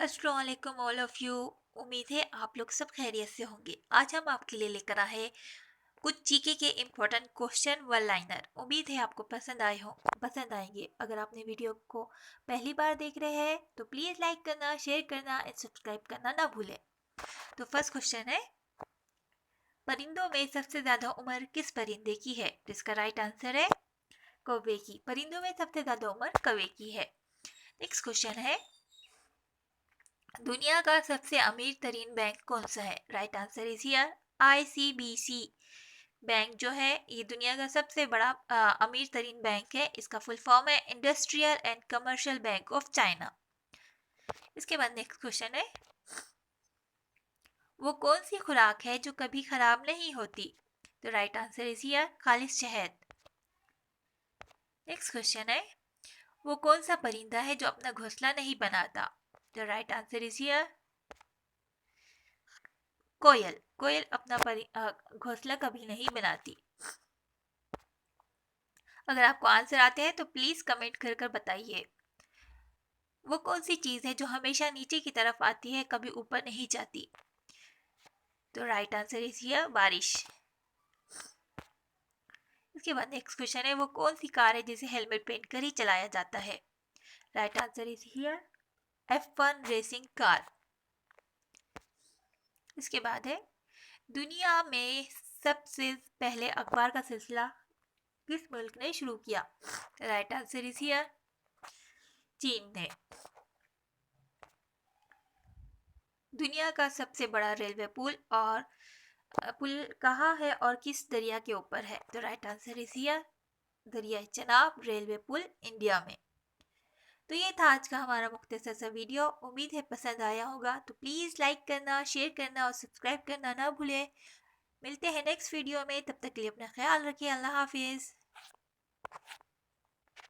अस्सलाम वालेकुम all of you. उम्मीद है आप लोग सब खैरियत से होंगे। आज हम आपके लिए लेकर आए हैं कुछ जीके के इम्पोर्टेंट क्वेश्चन व लाइनर। उम्मीद है आपको पसंद आएंगे। अगर आपने वीडियो को पहली बार देख रहे हैं तो प्लीज़ लाइक करना, शेयर करना एंड सब्सक्राइब करना ना भूलें। तो फर्स्ट क्वेश्चन है, परिंदों में सबसे ज़्यादा उम्र किस परिंदे की है? जिसका राइट आंसर है कौवे की। परिंदों में सबसे ज़्यादा उम्र कौवे की है। नेक्स्ट क्वेश्चन है, दुनिया का सबसे अमीर तरीन बैंक कौन सा है? Right answer is here ICBC bank जो है ये दुनिया का सबसे बड़ा अमीर तरीन बैंक है। इसका फुल फॉर्म है industrial and commercial bank of China. इसके बाद नेक्स्ट क्वेश्चन है, वो कौन सी खुराक है जो कभी खराब नहीं होती? तो राइट आंसर इज हियर खालिश शहद। नेक्स्ट क्वेश्चन है, वो कौन सा परिंदा है जो अपना घोंसला नहीं बनाता? तो राइट आंसर इज हियर कोयल। कोयल अपना घोंसला कभी नहीं बनाती। अगर आपको आंसर आते हैं तो प्लीज कमेंट कर कर बताइए। वो कौन सी चीज है जो हमेशा नीचे की तरफ आती है, कभी ऊपर नहीं जाती? तो राइट आंसर इज हियर बारिश। इसके बाद नेक्स्ट क्वेश्चन है, वो कौन सी कार है जिसे हेलमेट पहन कर ही चलाया जाता है? Right answer is here F1 racing car. इसके बाद है, दुनिया में सबसे पहले अखबार का सिलसिला किस मुल्क ने शुरू किया? राइट आंसर इज हियर चीन ने। दुनिया का सबसे बड़ा रेलवे पुल कहाँ है और किस दरिया के ऊपर है? तो राइट आंसर इज हियर दरिया चनाब रेलवे पुल इंडिया में। तो ये था आज का हमारा मुख्तसर सा वीडियो। उम्मीद है पसंद आया होगा। तो प्लीज़ लाइक करना, शेयर करना और सब्सक्राइब करना ना भूलें। मिलते हैं नेक्स्ट वीडियो में, तब तक के लिए अपना ख्याल रखिए। अल्लाह हाफिज़।